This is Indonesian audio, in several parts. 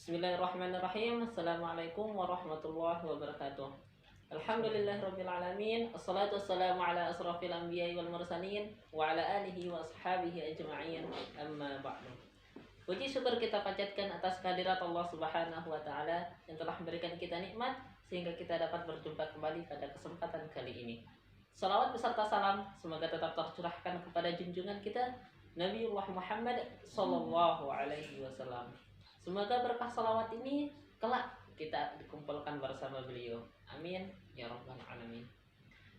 Bismillahirrahmanirrahim. Assalamualaikum warahmatullahi wabarakatuh. Alhamdulillahirabbil alamin. Assalatu wassalamu ala asrofil anbiya'i wal mursalin wa ala alihi wa ashabihi ajma'in. Amma ba'du. Puji syukur kita panjatkan atas kehadirat Allah Subhanahu wa taala yang telah memberikan kita nikmat sehingga kita dapat berjumpa kembali pada kesempatan kali ini. Salawat beserta salam semoga tetap tercurahkan kepada junjungan kita Nabiullah Muhammad sallallahu alaihi wasallam. Semoga berkah salawat ini kelak kita dikumpulkan bersama beliau. Amin ya rabbal alamin.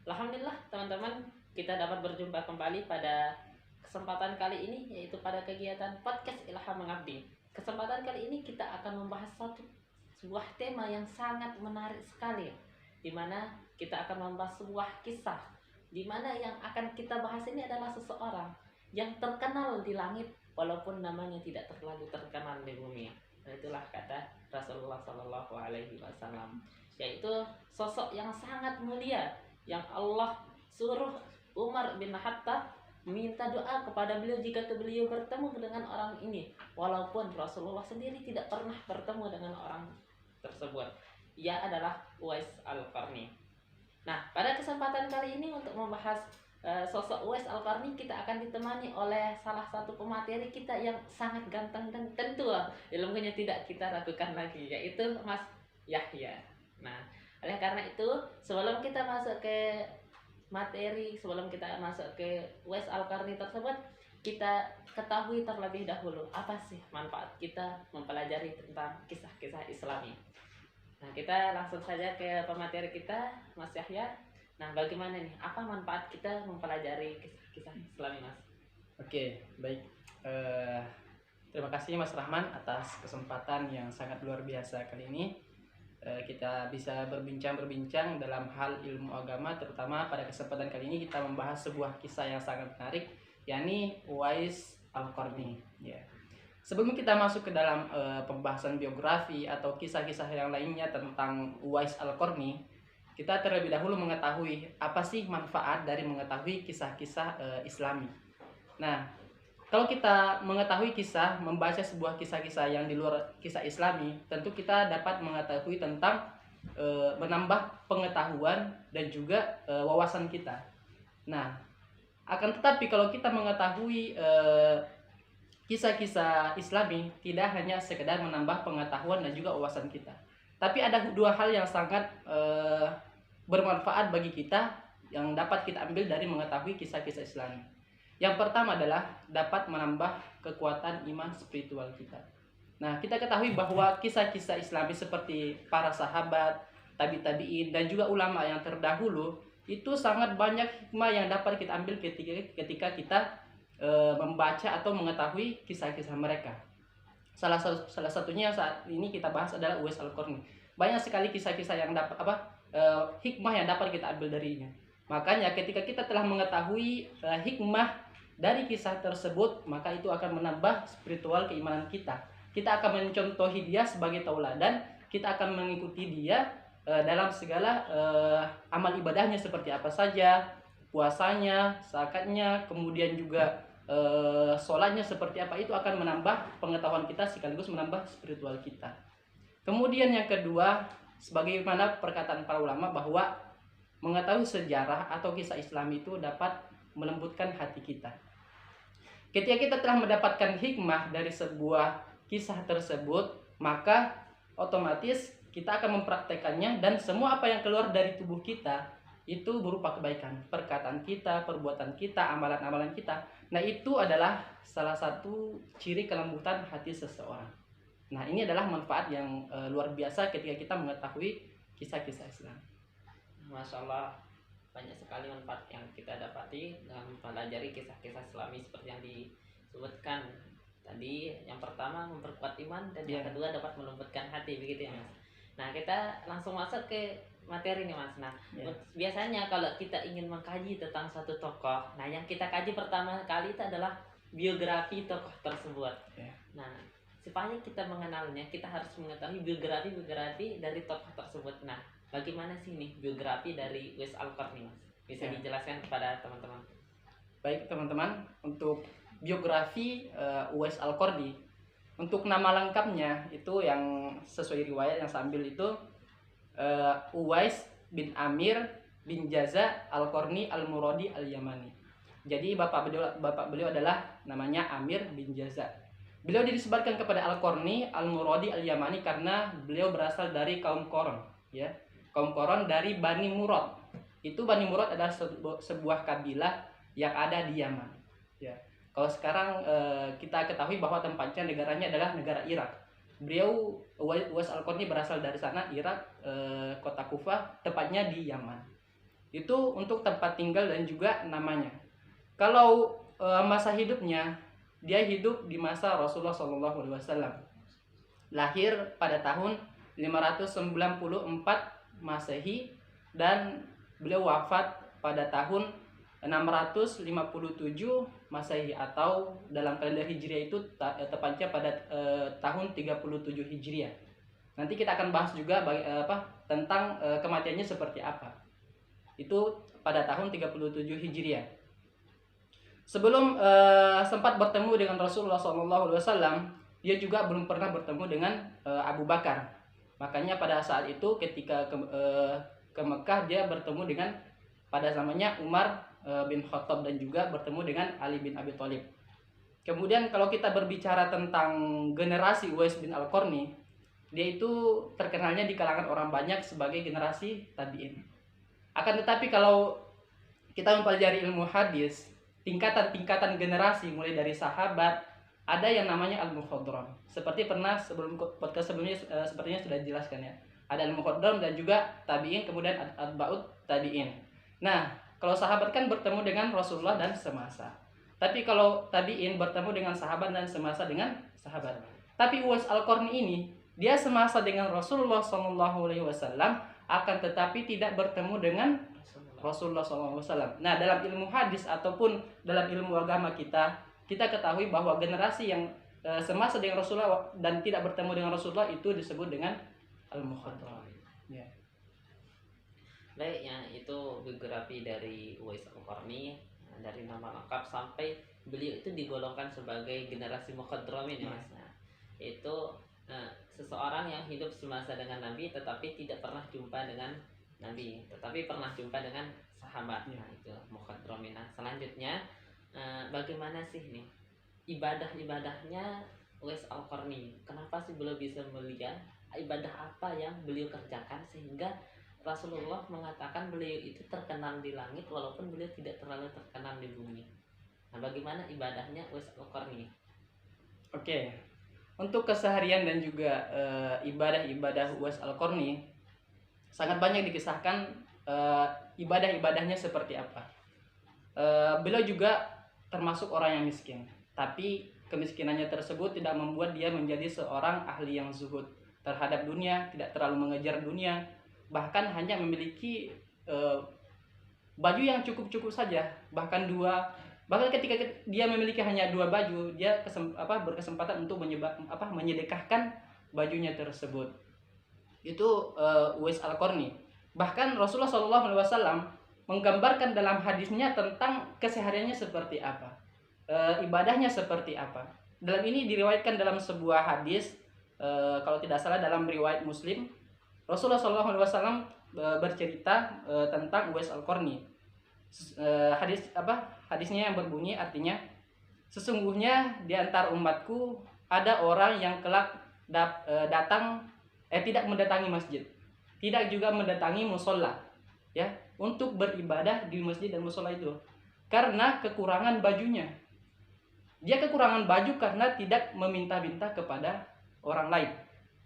Alhamdulillah teman-teman, kita dapat berjumpa kembali pada kesempatan kali ini, yaitu pada kegiatan podcast Ilham Mengabdi. Kesempatan kali ini kita akan membahas sebuah tema yang sangat menarik sekali, di mana kita akan membahas sebuah kisah, di mana yang akan kita bahas ini adalah seseorang yang terkenal di langit walaupun namanya tidak terlalu terkenal di bumi. Nah, itulah kata Rasulullah Shallallahu Alaihi Wasallam, yaitu sosok yang sangat mulia yang Allah suruh Umar bin Khattab minta doa kepada beliau jika beliau bertemu dengan orang ini, walaupun Rasulullah sendiri tidak pernah bertemu dengan orang tersebut. Ia adalah Uwais Al-Qarni. Nah, pada kesempatan kali ini untuk membahas sosok Uwais Al-Qarni, kita akan ditemani oleh salah satu pemateri kita yang sangat ganteng dan tentu ilmunya tidak kita ragukan lagi, yaitu Mas Yahya. Nah, oleh karena itu sebelum kita masuk ke materi, sebelum kita masuk ke Uwais Al-Qarni tersebut, kita ketahui terlebih dahulu apa sih manfaat kita mempelajari tentang kisah-kisah Islami. Nah, kita langsung saja ke pemateri kita, Mas Yahya. Nah, bagaimana nih? Apa manfaat kita mempelajari kisah-kisah Islami, Mas? Oke, baik. Terima kasih Mas Rahman atas kesempatan yang sangat luar biasa kali ini. Kita bisa berbincang dalam hal ilmu agama, terutama pada kesempatan kali ini kita membahas sebuah kisah yang sangat menarik, yakni Uwais Al-Qarni. Ya. Sebelum kita masuk ke dalam pembahasan biografi atau kisah-kisah yang lainnya tentang Uwais Al-Qarni, kita terlebih dahulu mengetahui apa sih manfaat dari mengetahui kisah-kisah Islami. Nah, kalau kita mengetahui membaca sebuah kisah-kisah yang di luar kisah Islami, tentu kita dapat mengetahui tentang menambah pengetahuan dan juga wawasan kita. Nah, akan tetapi kalau kita mengetahui kisah-kisah Islami, tidak hanya sekedar menambah pengetahuan dan juga wawasan kita, tapi ada dua hal yang sangat bermanfaat bagi kita yang dapat kita ambil dari mengetahui kisah-kisah Islami. Yang pertama adalah dapat menambah kekuatan iman spiritual kita. Nah, kita ketahui bahwa kisah-kisah Islami seperti para sahabat, tabi'in dan juga ulama yang terdahulu itu sangat banyak hikmah yang dapat kita ambil ketika kita membaca atau mengetahui kisah-kisah mereka. Salah satunya saat ini kita bahas adalah Uwais Al-Qarni. Banyak sekali kisah-kisah yang dapat hikmah yang dapat kita ambil darinya. Makanya ketika kita telah mengetahui hikmah dari kisah tersebut, maka itu akan menambah spiritual keimanan kita. Kita akan mencontohi dia sebagai tauladan, kita akan mengikuti dia dalam segala amal ibadahnya seperti apa saja, puasanya, zakatnya, kemudian juga sholatnya seperti apa, itu akan menambah pengetahuan kita sekaligus menambah spiritual kita. Kemudian yang kedua, sebagaimana perkataan para ulama bahwa mengetahui sejarah atau kisah Islam itu dapat melembutkan hati kita. Ketika kita telah mendapatkan hikmah dari sebuah kisah tersebut, maka otomatis kita akan mempraktekannya dan semua apa yang keluar dari tubuh kita itu berupa kebaikan. Perkataan kita, perbuatan kita, amalan-amalan kita. Nah, itu adalah salah satu ciri kelembutan hati seseorang. Nah, ini adalah manfaat yang luar biasa ketika kita mengetahui kisah-kisah Islam. Masya Allah, banyak sekali manfaat yang kita dapati dalam mempelajari kisah-kisah Islami seperti yang disebutkan tadi. Yang pertama memperkuat iman dan yang kedua dapat melembutkan hati, begitu ya Mas. Nah, kita langsung masuk ke materi nih Mas. Nah, biasanya kalau kita ingin mengkaji tentang satu tokoh, nah yang kita kaji pertama kali itu adalah biografi tokoh tersebut. Nah, supaya kita mengenalnya, kita harus mengetahui biografi dari tokoh tersebut. Nah, bagaimana sih nih biografi dari Uwais Al-Qarni, Mas? Bisa dijelaskan kepada teman-teman? Baik teman-teman, untuk biografi Uwais Al-Qarni, Untuk nama lengkapnya itu yang sesuai riwayat yang saya ambil itu Uwais bin Amir bin Jaza Al-Qarni Al-Muradi Al-Yamani. Jadi bapak beliau adalah namanya Amir bin Jaza. Beliau dinisbatkan kepada Al-Qarni Al-Muradi Al-Yamani karena beliau berasal dari kaum Qoron, ya. Kaum Qoron dari Bani Murad. Itu Bani Murad adalah sebuah kabilah yang ada di Yaman, ya. Kalau sekarang kita ketahui bahwa tempatnya negaranya adalah negara Irak. Beliau Uwais Al-Qarni berasal dari sana, Irak, kota Kufah, tepatnya di Yaman. Itu untuk tempat tinggal dan juga namanya. Kalau masa hidupnya, dia hidup di masa Rasulullah SAW. Lahir pada tahun 594 Masehi dan beliau wafat pada tahun 657 Masehi, atau dalam kalender Hijriah itu tepatnya pada tahun 37 Hijriah. Nanti kita akan bahas juga tentang kematiannya seperti apa. Itu pada tahun 37 Hijriah. Sebelum sempat bertemu dengan Rasulullah SAW, dia juga belum pernah bertemu dengan Abu Bakar. Makanya pada saat itu ketika ke Mekah, dia bertemu dengan pada zamannya Umar bin Khattab dan juga bertemu dengan Ali bin Abi Thalib. Kemudian kalau kita berbicara tentang generasi Uwais bin Al-Qarni, dia itu terkenalnya di kalangan orang banyak sebagai generasi tabi'in. Akan tetapi kalau kita mempelajari ilmu hadis, tingkatan-tingkatan generasi mulai dari sahabat, ada yang namanya al-mukhadram. Seperti pernah sebelum podcast sebelumnya sepertinya sudah dijelaskan, ya. Ada al-mukhadram dan juga tabi'in, kemudian atba'ut tabi'in. Nah, kalau sahabat kan bertemu dengan Rasulullah dan semasa. Tapi kalau tabi'in bertemu dengan sahabat dan semasa dengan sahabat. Tapi Uwais Al-Qarni ini, dia semasa dengan Rasulullah SAW, akan tetapi tidak bertemu dengan Rasulullah SAW. Nah, dalam ilmu hadis ataupun dalam ilmu agama kita ketahui bahwa generasi yang semasa dengan Rasulullah dan tidak bertemu dengan Rasulullah itu disebut dengan al-mukhadram. Ya. Baik, ya, itu biografi dari Uwais Al-Qarni, dari nama lengkap sampai beliau itu digolongkan sebagai generasi mukhadramin, ya, Mas. Nah, itu seseorang yang hidup semasa dengan Nabi tetapi tidak pernah jumpa dengan Nabi, tetapi pernah jumpa dengan sahabat. Nah, itu mukhadramin. Nah, selanjutnya bagaimana sih nih ibadah-ibadahnya Uwais Al-Qarni? Kenapa sih beliau bisa melihat ibadah apa yang beliau kerjakan sehingga Rasulullah mengatakan beliau itu terkenal di langit walaupun beliau tidak terlalu terkenal di bumi. Nah, bagaimana ibadahnya Uwais Al-Qarni? Oke. Untuk keseharian dan juga ibadah-ibadah Uwais Al-Qarni sangat banyak dikisahkan ibadah-ibadahnya seperti apa. Beliau juga termasuk orang yang miskin, tapi kemiskinannya tersebut tidak membuat dia menjadi seorang ahli yang zuhud terhadap dunia, tidak terlalu mengejar dunia, bahkan hanya memiliki baju yang cukup-cukup saja, bahkan ketika dia memiliki hanya 2 baju, dia berkesempatan untuk menyedekahkan bajunya tersebut. Itu Uwais Al-Qarni. Bahkan Rasulullah SAW menggambarkan dalam hadisnya tentang kesehariannya seperti apa, ibadahnya seperti apa. Dalam ini diriwayatkan dalam sebuah hadis, kalau tidak salah dalam riwayat Muslim, Rasulullah SAW bercerita tentang Uwais Al-Qarni. Hadisnya yang berbunyi artinya, sesungguhnya di antara umatku ada orang yang kelak tidak mendatangi masjid, tidak juga mendatangi musola, ya, untuk beribadah di masjid dan musola itu karena kekurangan bajunya. Dia kekurangan baju karena tidak meminta-minta kepada orang lain.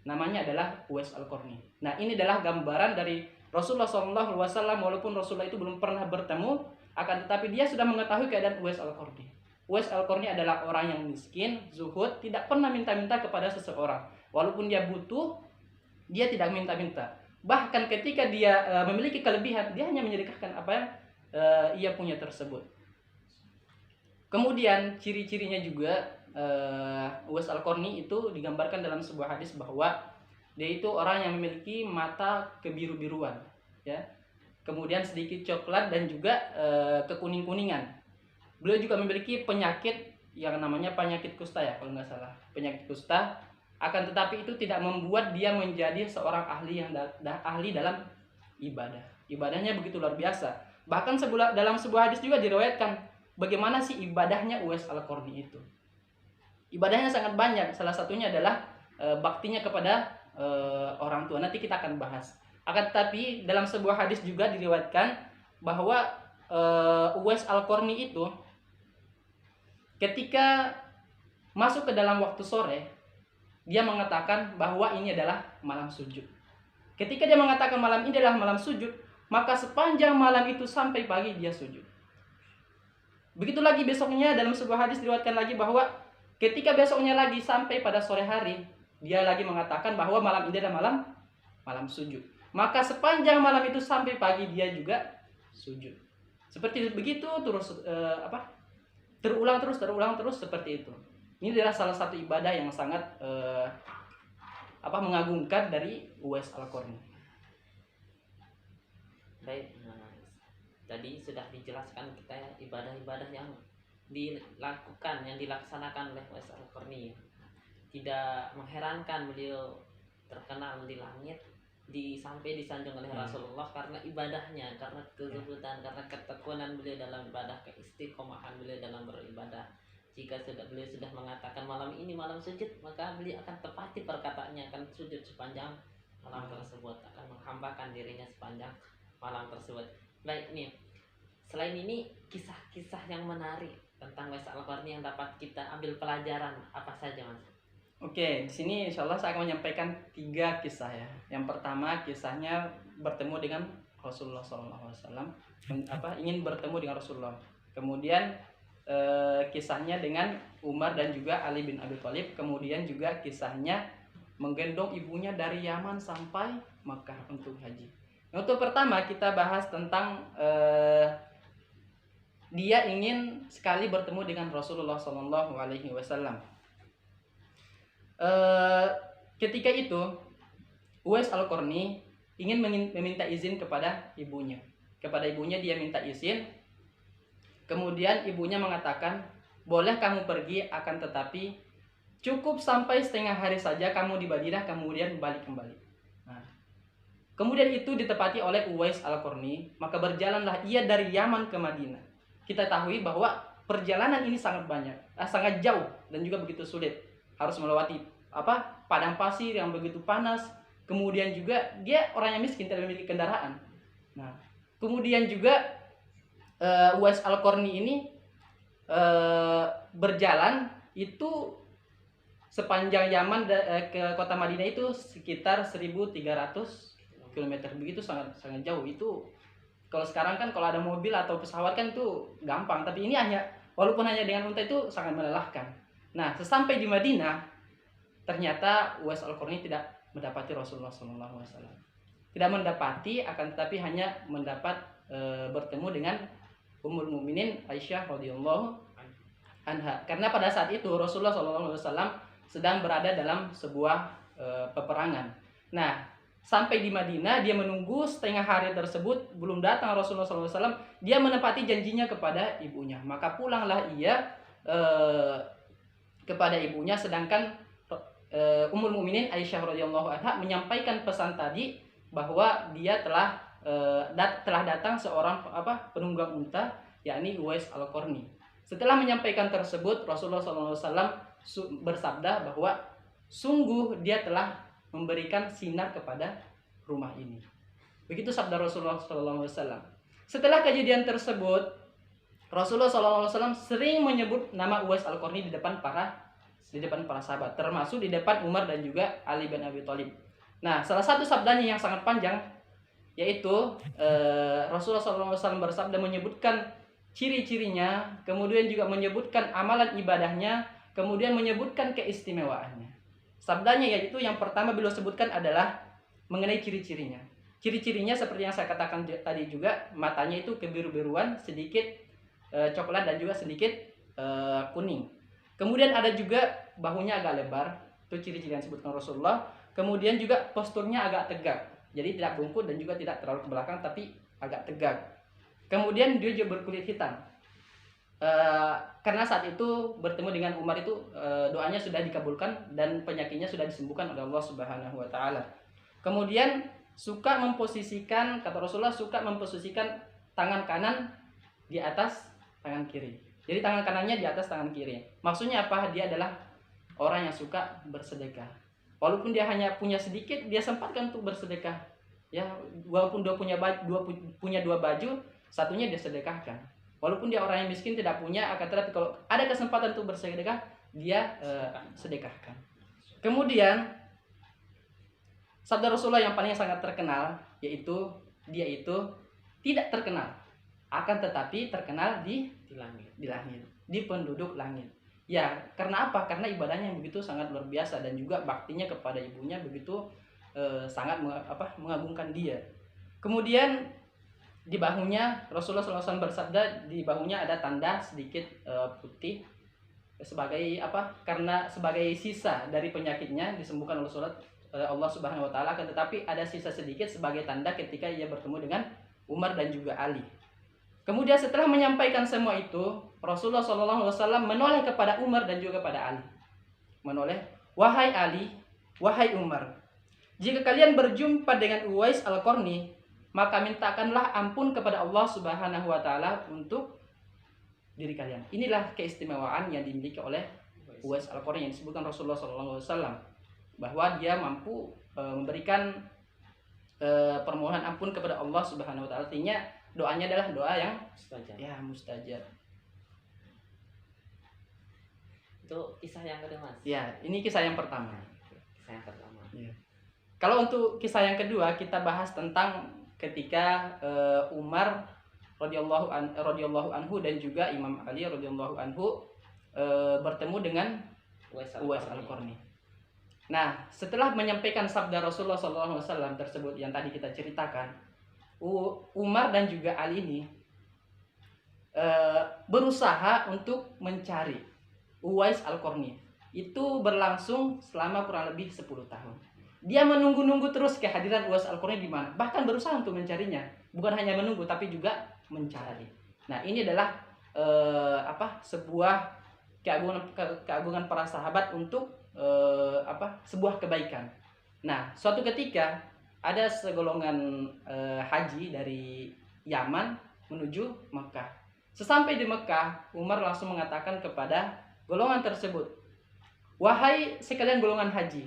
Namanya adalah Uwais Al-Qarni. Nah, ini adalah gambaran dari Rasulullah SAW, walaupun Rasulullah itu belum pernah bertemu, akan tetapi dia sudah mengetahui keadaan Uwais Al-Qarni. Uwais Al-Qarni adalah orang yang miskin, zuhud, tidak pernah minta-minta kepada seseorang. Walaupun dia butuh, dia tidak minta-minta. Bahkan ketika dia memiliki kelebihan, dia hanya menyedekahkan apa yang ia punya tersebut. Kemudian ciri-cirinya juga Uwais Al-Qarni itu digambarkan dalam sebuah hadis bahwa dia itu orang yang memiliki mata kebiru-biruan, ya. Kemudian sedikit coklat dan juga kekuning-kuningan. Beliau juga memiliki penyakit yang namanya penyakit kusta ya kalau nggak salah, penyakit kusta. Akan tetapi itu tidak membuat dia menjadi seorang ahli yang ahli dalam ibadah. Ibadahnya begitu luar biasa. Bahkan dalam sebuah hadis juga diriwayatkan bagaimana sih ibadahnya Uwais Al-Qarni itu. Ibadahnya sangat banyak. Salah satunya adalah baktinya kepada orang tua. Nanti kita akan bahas. Akan tetapi dalam sebuah hadis juga diriwayatkan bahwa Uwais Al-Qarni itu ketika masuk ke dalam waktu sore, dia mengatakan bahwa ini adalah malam sujud. Ketika dia mengatakan malam ini adalah malam sujud, maka sepanjang malam itu sampai pagi dia sujud. Begitu lagi besoknya dalam sebuah hadis diriwayatkan lagi bahwa ketika besoknya lagi sampai pada sore hari, dia lagi mengatakan bahwa malam ini adalah malam sujud. Maka sepanjang malam itu sampai pagi dia juga sujud. Seperti begitu terus terulang terus seperti itu. Ini adalah salah satu ibadah yang sangat mengagumkan dari Uwais Al-Qarni. Baik, tadi sudah dijelaskan kita ibadah-ibadah yang dilakukan, yang dilaksanakan oleh Uwais Al-Qarni. Tidak mengherankan beliau terkenal di langit, sampai disanjung oleh Rasulullah karena ibadahnya, karena kezuhudan, karena ketekunan beliau dalam ibadah, keistiqomahan beliau dalam beribadah. Jika beliau sudah mengatakan malam ini malam sujud, maka beliau akan tepati perkataannya, akan sujud sepanjang malam tersebut, akan menghambakan dirinya sepanjang malam tersebut. Baik, nih selain ini kisah-kisah yang menarik tentang Uwais Al-Qarni yang dapat kita ambil pelajaran apa saja, Mas? Oke, di sini insya Allah saya akan menyampaikan 3 kisah ya. Yang pertama kisahnya bertemu dengan Rasulullah SAW, ingin bertemu dengan Rasulullah. Kemudian kisahnya dengan Umar dan juga Ali bin Abi Thalib. Kemudian juga kisahnya menggendong ibunya dari Yaman sampai Makkah untuk haji. Untuk pertama kita bahas tentang dia ingin sekali bertemu dengan Rasulullah SAW. Ketika itu Uwais Al-Qarni ingin meminta izin kepada ibunya. Kepada ibunya dia minta izin. Kemudian ibunya mengatakan, boleh kamu pergi, akan tetapi cukup sampai setengah hari saja kamu di Madinah, kemudian balik kembali. Nah, kemudian itu ditepati oleh Uwais Al-Qarni, maka berjalanlah ia dari Yaman ke Madinah. Kita tahu bahwa perjalanan ini sangat banyak, sangat jauh dan juga begitu sulit. Harus melewati padang pasir yang begitu panas. Kemudian juga dia orang yang miskin, tidak memiliki kendaraan. Nah, kemudian juga Uwais Al-Qarni ini berjalan itu sepanjang Yaman ke kota Madinah itu sekitar 1.300 km. Begitu sangat jauh. Itu kalau sekarang kan kalau ada mobil atau pesawat kan itu gampang, tapi ini walaupun hanya dengan unta itu sangat melelahkan. Nah, sesampai di Madinah, ternyata Uwais Al-Qarni tidak mendapati Rasulullah SAW. Tidak mendapati, akan tetapi hanya mendapat bertemu dengan Ummul Mukminin Aisyah radhiyallahu anha. Karena pada saat itu Rasulullah SAW sedang berada dalam sebuah peperangan. Nah, sampai di Madinah dia menunggu setengah hari tersebut belum datang Rasulullah SAW. Dia menepati janjinya kepada ibunya. Maka pulanglah ia kepada ibunya, sedangkan Ummul Mukminin Aisyah radhiyallahu anha menyampaikan pesan tadi bahwa dia telah datang seorang penunggang unta, yakni Uwais Al-Qarni. Setelah menyampaikan tersebut, Rasulullah SAW bersabda bahwa sungguh dia telah memberikan sinar kepada rumah ini. Begitu sabda Rasulullah SAW. Setelah kejadian tersebut, Rasulullah SAW sering menyebut nama Uwais Al-Qarni di depan para sahabat, termasuk di depan Umar dan juga Ali bin Abi Thalib. Nah, salah satu sabdanya yang sangat panjang, yaitu Rasulullah SAW bersabda menyebutkan ciri-cirinya, kemudian juga menyebutkan amalan ibadahnya, kemudian menyebutkan keistimewaannya. Sabdanya yaitu yang pertama beliau sebutkan adalah mengenai ciri-cirinya. Ciri-cirinya seperti yang saya katakan tadi juga, matanya itu kebiru-biruan, sedikit coklat dan juga sedikit kuning. Kemudian ada juga bahunya agak lebar, itu ciri-ciri yang disebutkan Rasulullah. Kemudian juga posturnya agak tegak, jadi tidak bungkuk dan juga tidak terlalu ke belakang, tapi agak tegak. Kemudian dia juga berkulit hitam. karena saat itu bertemu dengan Umar itu doanya sudah dikabulkan dan penyakitnya sudah disembuhkan oleh Allah Subhanahu wa taala. Kemudian suka memposisikan, kata Rasulullah, suka memposisikan tangan kanan di atas tangan kiri. Jadi tangan kanannya di atas tangan kiri. Maksudnya apa? Dia adalah orang yang suka bersedekah. Walaupun dia hanya punya sedikit, dia sempatkan untuk bersedekah. Ya, walaupun dia punya dua baju, satunya dia sedekahkan. Walaupun dia orang yang miskin tidak punya, akan tetapi kalau ada kesempatan untuk bersedekah, dia sedekahkan. Kemudian sabda Rasulullah yang paling sangat terkenal yaitu dia itu tidak terkenal, akan tetapi terkenal di langit, di penduduk langit. Ya, karena apa? Karena ibadahnya yang begitu sangat luar biasa dan juga baktinya kepada ibunya begitu sangat mengagungkan dia. Kemudian di bahunya Rasulullah SAW bersabda, di bahunya ada tanda sedikit putih sebagai apa? Karena sebagai sisa dari penyakitnya disembuhkan oleh Allah Subhanahu wa taala, akan tetapi ada sisa sedikit sebagai tanda ketika ia bertemu dengan Umar dan juga Ali. Kemudian setelah menyampaikan semua itu, Rasulullah SAW menoleh kepada Umar dan juga kepada Ali. Menoleh, "Wahai Ali, wahai Umar, jika kalian berjumpa dengan Uwais Al-Qarni, maka mintakanlah ampun kepada Allah Subhanahu wa taala untuk diri kalian." Inilah keistimewaan yang dimiliki oleh Uwais Al-Qarni yang disebutkan Rasulullah SAW, bahwa dia mampu memberikan permohonan ampun kepada Allah Subhanahu wa taala. Artinya doanya adalah doa yang mustajab. Itu kisah yang kedua, Mas. Ya, ini kisah yang pertama. Kisah yang pertama. Ya. Kalau untuk kisah yang kedua, kita bahas tentang ketika Umar radhiyallahu anhu dan juga Imam Ali radhiyallahu anhu bertemu dengan Uwais Al-Qarni. Nah, setelah menyampaikan sabda Rasulullah SAW tersebut yang tadi kita ceritakan, Umar dan juga Ali ini berusaha untuk mencari Uwais Al-Qarni. Itu berlangsung selama kurang lebih 10 tahun. Dia menunggu-nunggu terus kehadiran Uwais Al-Qarni di mana. Bahkan berusaha untuk mencarinya. Bukan hanya menunggu tapi juga mencari. Nah, ini adalah sebuah keagungan para sahabat untuk sebuah kebaikan. Nah, suatu ketika ada segolongan haji dari Yaman menuju Mekah. Sesampai di Mekah, Umar langsung mengatakan kepada golongan tersebut, "Wahai sekalian golongan haji,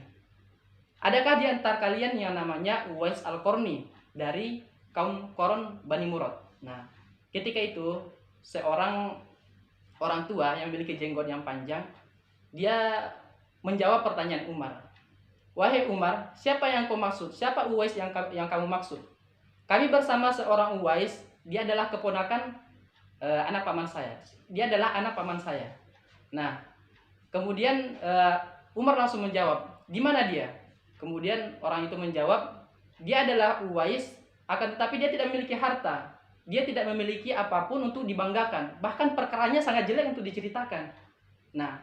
adakah di antara kalian yang namanya Uwais Al-Qarni dari kaum Qaron Bani Murad?" Nah, ketika itu seorang orang tua yang memiliki jenggot yang panjang, dia menjawab pertanyaan Umar. "Wahai Umar, siapa yang kau maksud? Siapa Uwais yang kamu maksud?" "Kami bersama seorang Uwais, dia adalah keponakan anak paman saya. Dia adalah anak paman saya." Nah, kemudian Umar langsung menjawab, "Di mana dia?" Kemudian orang itu menjawab, "Dia adalah Uwais, akan tetapi dia tidak memiliki harta. Dia tidak memiliki apapun untuk dibanggakan. Bahkan perkaranya sangat jelek untuk diceritakan." Nah,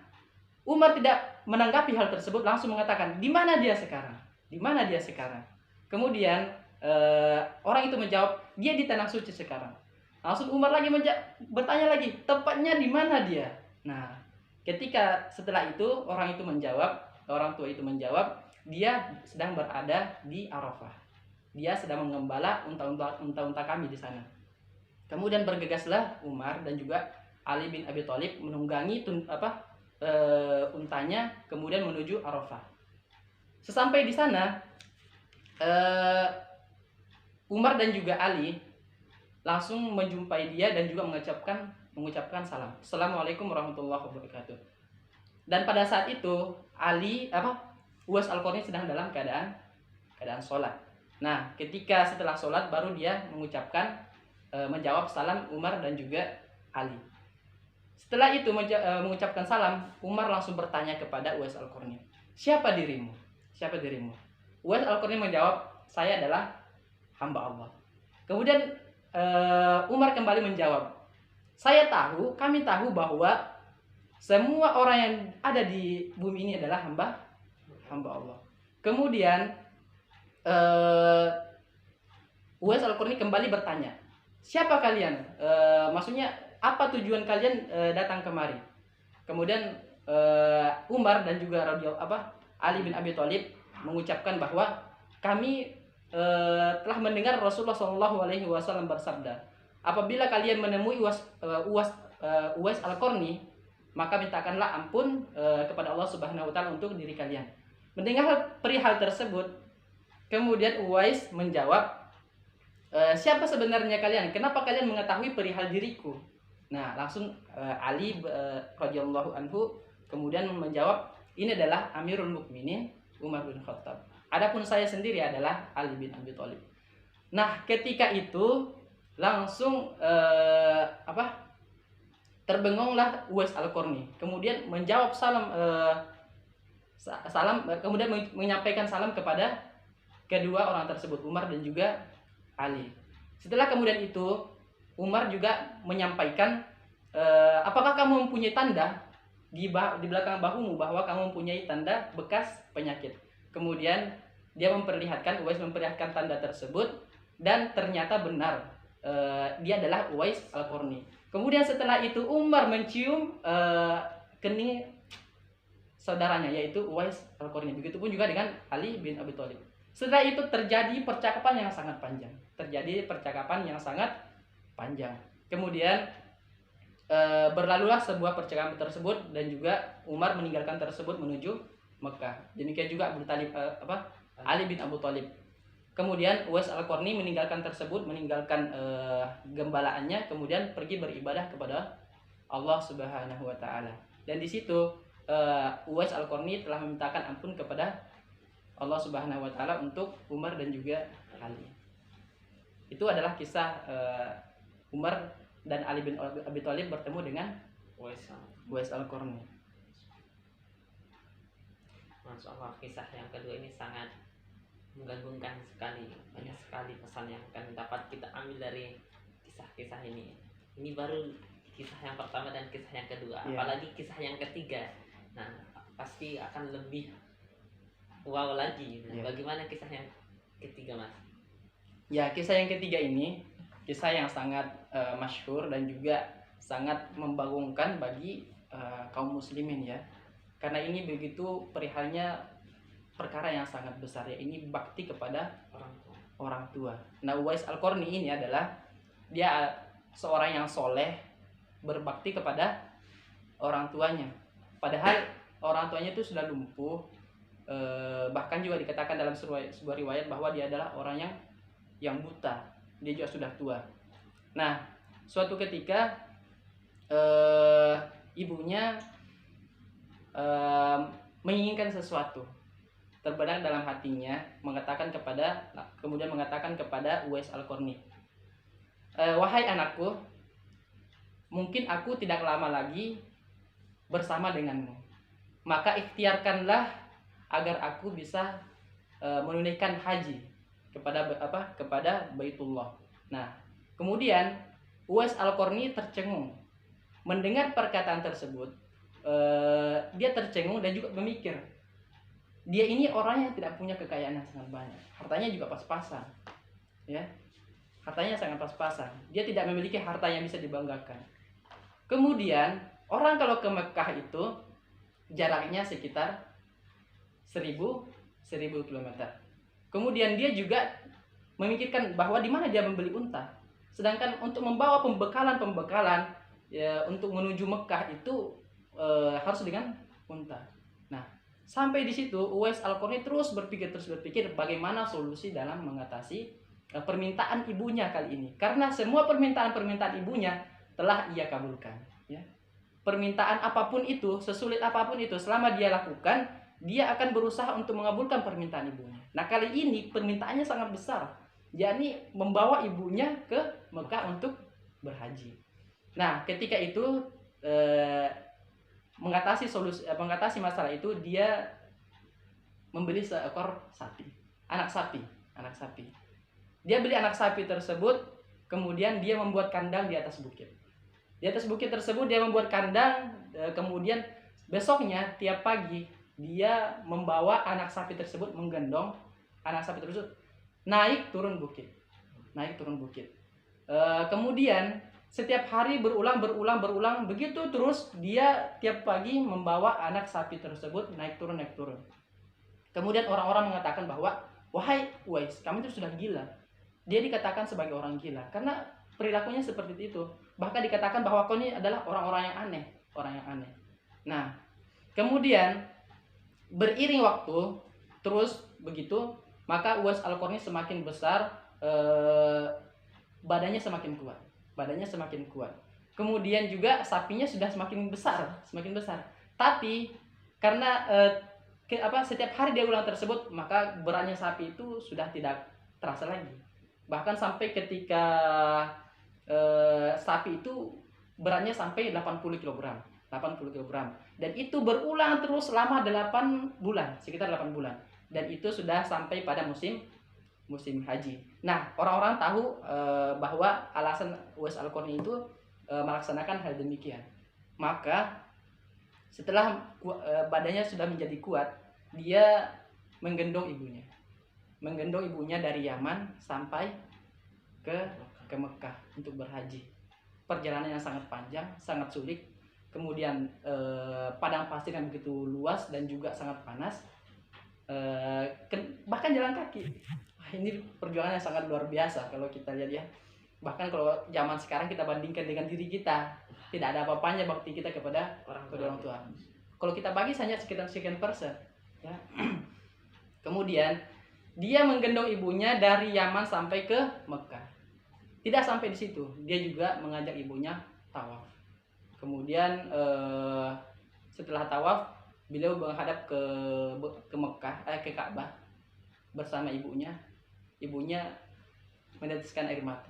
Umar tidak menanggapi hal tersebut, langsung mengatakan, "Di mana dia sekarang? Di mana dia sekarang?" Kemudian orang itu menjawab, "Dia di tanah suci sekarang." Langsung Umar lagi bertanya lagi, "Tepatnya di mana dia?" Nah, ketika setelah itu orang tua itu menjawab, "Dia sedang berada di Arafah. Dia sedang mengembala unta-unta kami di sana." Kemudian bergegaslah Umar dan juga Ali bin Abi Thalib menunggangi untanya kemudian menuju Arafah. Sesampai di sana, Umar dan juga Ali langsung menjumpai dia dan juga mengucapkan salam. "Assalamualaikum warahmatullahi wabarakatuh." Dan pada saat itu Uwais Al-Qarni sedang dalam keadaan sholat. Nah, ketika setelah sholat baru dia menjawab salam Umar dan juga Ali. Setelah itu mengucapkan salam, Umar langsung bertanya kepada Uwais Al-Qarni, "Siapa dirimu? Siapa dirimu?" Uwais Al-Qarni menjawab, "Saya adalah hamba Allah." Kemudian Umar kembali menjawab, kami tahu bahwa semua orang yang ada di bumi ini adalah hamba Allah." Kemudian Uwais Al-Qarni kembali bertanya, "Siapa kalian?" Maksudnya apa tujuan kalian datang kemari? Kemudian Umar dan juga Ali bin Abi Thalib mengucapkan bahwa kami telah mendengar Rasulullah SAW bersabda, apabila kalian menemui Uwais Al-Qarni, maka mintakanlah ampun kepada Allah Subhanahu wa taala untuk diri kalian. Mendengar perihal tersebut, kemudian Uwais menjawab, siapa sebenarnya kalian? Kenapa kalian mengetahui perihal diriku? Nah, langsung Ali radhiyallahu anhu kemudian menjawab, ini adalah Amirul Mukminin Umar bin Khattab. Adapun saya sendiri adalah Ali bin Abi Thalib. Nah, ketika itu langsung terbengonglah Uwais Al-Qarni. Kemudian menjawab salam, kemudian menyampaikan salam kepada kedua orang tersebut, Umar dan juga Ali. Setelah kemudian itu Umar juga menyampaikan, apakah kamu mempunyai tanda di belakang bahumu bahwa kamu mempunyai tanda bekas penyakit? Kemudian dia Uwais memperlihatkan tanda tersebut, dan ternyata benar dia adalah Uwais Al-Qarni. Kemudian setelah itu Umar mencium kening saudaranya, yaitu Uwais Al-Qarni. Begitupun juga dengan Ali bin Abi Thalib. Setelah itu terjadi percakapan yang sangat panjang. Kemudian berlalulah sebuah percakapan tersebut, dan juga Umar meninggalkan tersebut menuju Mekah. Demikian juga Ali bin Abi Thalib. Kemudian Uwais Al-Qarni meninggalkan gembalaannya, kemudian pergi beribadah kepada Allah Subhanahu wa taala. Dan di situ Uwais Al-Qarni telah memintakan ampun kepada Allah Subhanahu wa taala untuk Umar dan juga Ali. Itu adalah kisah Umar dan Ali bin Abi Thalib bertemu dengan Uwais Al-Qarni. Masya Allah, kisah yang kedua ini sangat menggabungkan sekali. Banyak sekali pesan yang akan dapat kita ambil dari kisah-kisah ini. Ini baru kisah yang pertama dan kisah yang kedua, apalagi kisah yang ketiga. Nah, pasti akan lebih wow lagi. Bagaimana kisah yang ketiga, Mas? Ya, kisah yang ketiga ini kisah yang sangat masyhur dan juga sangat membagongkan bagi kaum muslimin ya. Karena ini begitu perihalnya perkara yang sangat besar ya. Ini bakti kepada orang tua. Nah, Uwais Al-Qarni ini adalah dia seorang yang soleh, berbakti kepada orang tuanya. Padahal orang tuanya itu sudah lumpuh. Bahkan juga dikatakan dalam sebuah riwayat bahwa dia adalah orang yang buta. Dia juga sudah tua. Nah, suatu ketika ibunya menginginkan sesuatu, terbenak dalam hatinya, kemudian mengatakan kepada Uwais Al-Qarni, wahai anakku, mungkin aku tidak lama lagi bersama denganmu, maka ikhtiarkanlah agar aku bisa menunaikan haji kepada Baitullah. Nah, kemudian Uwais Al-Qarni tercengung mendengar perkataan tersebut. Dia tercengung dan juga memikir, dia ini orang yang tidak punya kekayaan yang sangat banyak, hartanya juga pas-pasan, ya, hartanya sangat pas-pasan. Dia tidak memiliki harta yang bisa dibanggakan. Kemudian orang kalau ke Mekah itu jaraknya sekitar 1000 km. Kemudian dia juga memikirkan bahwa di mana dia membeli unta. Sedangkan untuk membawa pembekalan ya, untuk menuju Mekah itu harus dengan unta. Nah, sampai di situ Uwais Al-Qarni terus berpikir bagaimana solusi dalam mengatasi permintaan ibunya kali ini. Karena semua permintaan ibunya telah ia kabulkan, ya. Permintaan apapun itu, sesulit apapun itu, selama dia lakukan, dia akan berusaha untuk mengabulkan permintaan ibunya. Nah, kali ini permintaannya sangat besar, yakni membawa ibunya ke Mekah untuk berhaji. Nah, ketika itu mengatasi masalah itu, dia membeli seekor anak sapi. Dia beli anak sapi tersebut, kemudian dia membuat kandang di atas bukit. Di atas bukit tersebut dia membuat kandang, kemudian besoknya tiap pagi dia membawa anak sapi tersebut, menggendong anak sapi tersebut naik turun bukit. Kemudian setiap hari berulang begitu terus. Dia tiap pagi membawa anak sapi tersebut naik turun. Kemudian orang-orang mengatakan bahwa, wahai Uwais, kamu itu sudah gila. Dia dikatakan sebagai orang gila karena perilakunya seperti itu. Bahkan dikatakan bahwa kau ini adalah orang-orang yang aneh. Nah, kemudian beriring waktu terus begitu, maka Uwais Al-Qarni semakin besar, badannya semakin kuat. Kemudian juga sapinya sudah semakin besar. Tapi karena setiap hari dia ulang tersebut, maka beratnya sapi itu sudah tidak terasa lagi. Bahkan sampai ketika sapi itu beratnya sampai 80 kg. Dan itu berulang terus selama 8 bulan, sekitar 8 bulan. Dan itu sudah sampai pada musim haji. Nah, orang-orang tahu bahwa alasan Uwais Al-Qarni itu melaksanakan hal demikian. Maka setelah badannya sudah menjadi kuat, dia menggendong ibunya dari Yaman sampai ke Mekah untuk berhaji. Perjalanan yang sangat panjang, sangat sulit. Kemudian padang pasir yang begitu luas dan juga sangat panas. Bahkan jalan kaki. Ini perjuangan yang sangat luar biasa kalau kita lihat ya. Bahkan kalau zaman sekarang kita bandingkan dengan diri kita, tidak ada apa-apanya bakti kita kepada orang tua. Kalau kita bagi hanya sekitar sekian persen, ya. Kemudian dia menggendong ibunya dari Yaman sampai ke Mekah. Tidak sampai di situ, dia juga mengajak ibunya tawaf. Kemudian setelah tawaf, beliau menghadap ke Mekah, ke Ka'bah bersama ibunya. Ibunya meneteskan air mata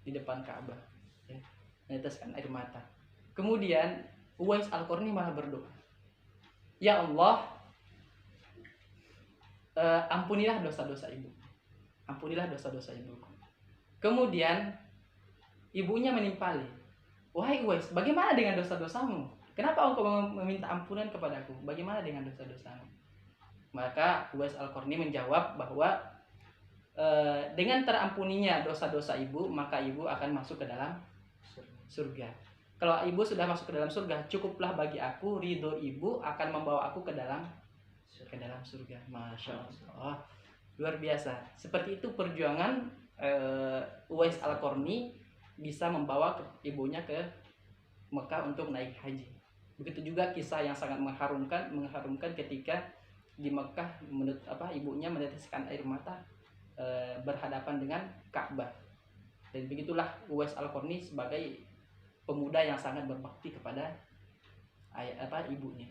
di depan Ka'bah, ya. Meneteskan air mata. Kemudian Uwais Al-Qarni malah berdoa, ya Allah, ampunilah dosa-dosa ibu. Kemudian ibunya menimpali, wahai Uwais, bagaimana dengan dosa-dosamu? Kenapa engkau meminta ampunan kepadaku? Bagaimana dengan dosa-dosamu? Maka Uwais Al-Qarni menjawab bahwa dengan terampuninya dosa-dosa ibu, maka ibu akan masuk ke dalam surga. Kalau ibu sudah masuk ke dalam surga, cukuplah bagi aku ridho ibu akan membawa aku ke dalam surga. Masya Allah, luar biasa. Seperti itu perjuangan Uwais Al-Qarni bisa membawa ibunya ke Mekah untuk naik haji. Begitu juga kisah yang sangat mengharumkan ketika di Mekah ibunya meneteskan air mata berhadapan dengan Ka'bah. Dan begitulah Uwais Al-Qarni sebagai pemuda yang sangat berbakti kepada ibunya.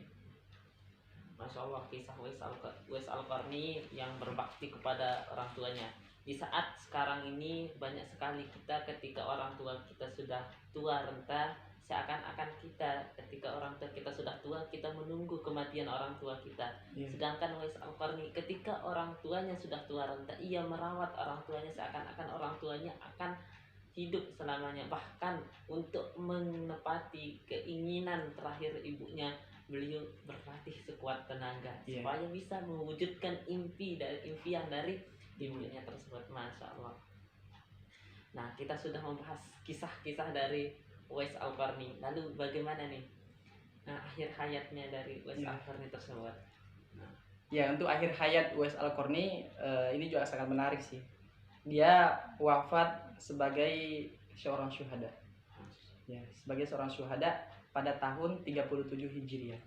Masya Allah, kisah Uwais Al-Qarni yang berbakti kepada orang tuanya. Di saat sekarang ini banyak sekali kita ketika orang tua kita sudah tua renta, seakan-akan kita ketika orang tua kita sudah tua, kita menunggu kematian orang tua kita. Sedangkan Uwais Al-Qarni ketika orang tuanya sudah tua renta, ia merawat orang tuanya seakan-akan orang tuanya akan hidup selamanya. Bahkan untuk menepati keinginan terakhir ibunya, beliau berlatih sekuat tenaga supaya bisa mewujudkan impian dari ibunya tersebut. Masya Allah. Nah, kita sudah membahas kisah-kisah dari Uwais Al-Qarni. Lalu bagaimana nih akhir hayatnya dari Uwais Al-Qarni tersebut? Ya, untuk akhir hayat Uwais Al-Qarni ini juga sangat menarik sih. Dia wafat sebagai seorang syuhada. Ya, sebagai seorang syuhada pada tahun 37 Hijriah.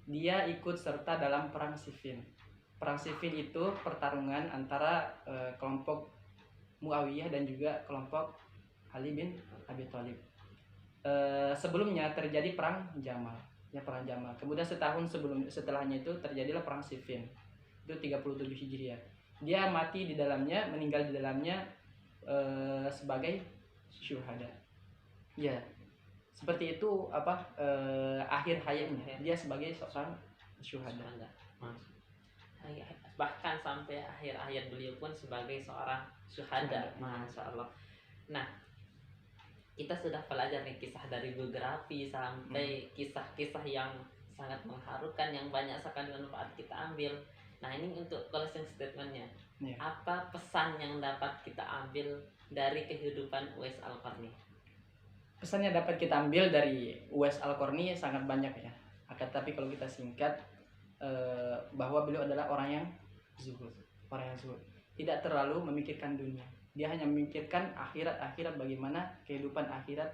Dia ikut serta dalam perang Siffin. Perang Siffin itu pertarungan antara kelompok Muawiyah dan juga kelompok Ali bin Abi Thalib. Sebelumnya terjadi perang Jamal. Kemudian setahun setelahnya itu terjadilah perang Siffin. Itu 37 Hijriah. Dia mati di dalamnya, meninggal di dalamnya sebagai syuhada. Ya. Seperti itu akhir hayatnya. Dia sebagai seorang syuhada. Bahkan sampai akhir hayat beliau pun sebagai seorang syuhada. Masya Allah. Nah, kita sudah belajar nih kisah dari biografi sampai kisah-kisah yang sangat mengharukan yang banyak sekali manfaat kita ambil. Nah, ini untuk closing statementnya. Apa pesan yang dapat kita ambil dari kehidupan Uwais Al-Qarni? pesannya dapat kita ambil dari Uwais Al-Qarni sangat banyak ya. Akan tapi kalau kita singkat, bahwa beliau adalah orang yang zuhud, tidak terlalu memikirkan dunia. Dia hanya memikirkan akhirat bagaimana kehidupan akhirat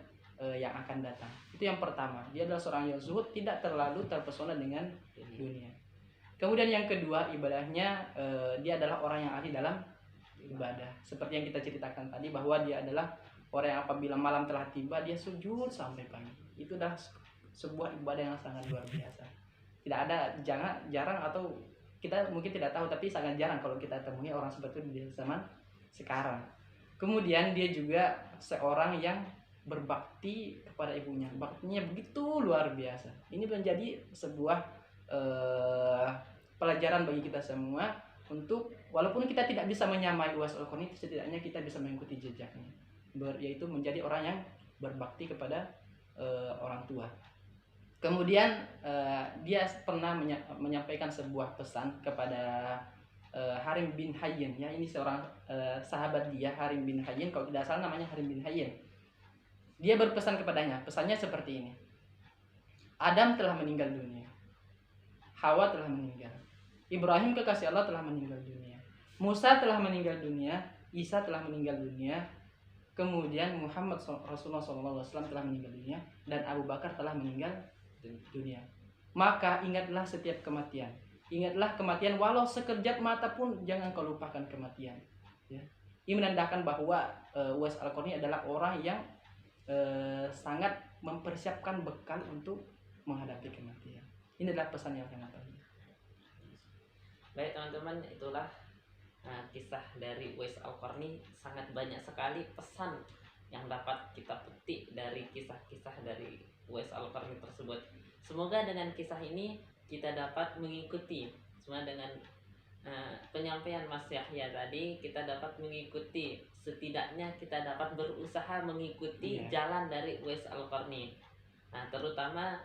yang akan datang. Itu yang pertama. Dia adalah seorang yang zuhud, tidak terlalu terpesona dengan dunia. Kemudian yang kedua, ibadahnya dia adalah orang yang ahli dalam ibadah. Seperti yang kita ceritakan tadi, bahwa dia adalah orang yang apabila malam telah tiba dia sujud sampai pagi. Itu adalah sebuah ibadah yang sangat luar biasa. Tidak ada, jarang atau kita mungkin tidak tahu, tapi sangat jarang kalau kita temui orang seperti itu di zaman sekarang. Kemudian dia juga seorang yang berbakti kepada ibunya. Baktinya begitu luar biasa. Ini menjadi sebuah pelajaran bagi kita semua, untuk walaupun kita tidak bisa menyamai Uwais Al-Qarni, setidaknya kita bisa mengikuti jejaknya, yaitu menjadi orang yang berbakti kepada orang tua. Kemudian dia pernah menyampaikan sebuah pesan kepada Harim bin Hayyan, ya, ini seorang sahabat dia, Harim bin Hayyan, kalau tidak salah namanya Harim bin Hayyan. Dia berpesan kepadanya, pesannya seperti ini: Adam telah meninggal dunia, Hawa telah meninggal, Ibrahim kekasih Allah telah meninggal dunia, Musa telah meninggal dunia, Isa telah meninggal dunia, kemudian Muhammad Rasulullah SAW telah meninggal dunia, dan Abu Bakar telah meninggal dunia. Maka ingatlah setiap kematian. Ingatlah kematian walau sekejap mata pun, jangan kau lupakan kematian. Ya. Ini menandakan bahwa Uwais Al-Qarni adalah orang yang sangat mempersiapkan bekal untuk menghadapi kematian. Ini adalah pesan yang sangat penting. Baik teman-teman, itulah kisah dari Uwais Al-Qarni. Sangat banyak sekali pesan yang dapat kita petik dari kisah-kisah dari Uwais Al-Qarni tersebut. Semoga dengan kisah ini kita dapat mengikuti, semua dengan penyampaian Mas Yahya tadi, kita dapat mengikuti, setidaknya kita dapat berusaha mengikuti jalan dari Uwais Al-Qarni. Nah, terutama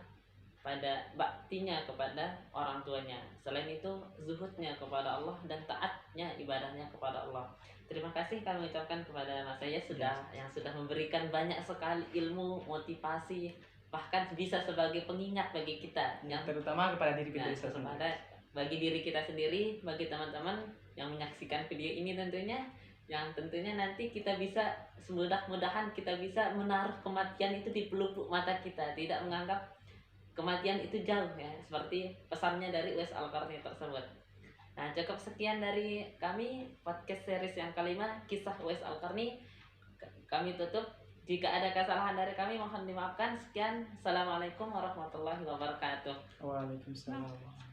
pada baktinya kepada orang tuanya. Selain itu, zuhudnya kepada Allah dan taatnya ibadahnya kepada Allah. Terima kasih kami ucapkan kepada Mas Yahya yang sudah memberikan banyak sekali ilmu, motivasi, bahkan bisa sebagai pengingat bagi kita, yang terutama kepada diri kita sendiri. Bagi diri kita sendiri, bagi teman-teman yang menyaksikan video ini tentunya, yang tentunya nanti kita bisa, semudah-mudahan kita bisa menaruh kematian itu di pelupuk mata kita, tidak menganggap kematian itu jauh, ya, seperti pesannya dari Uwais Al-Qarni tersebut. Nah, cukup sekian dari kami podcast series yang kelima, kisah Uwais Al-Qarni. Kami tutup. Jika ada kesalahan dari kami mohon dimaafkan. Sekian. Assalamualaikum warahmatullahi wabarakatuh. Waalaikumsalam.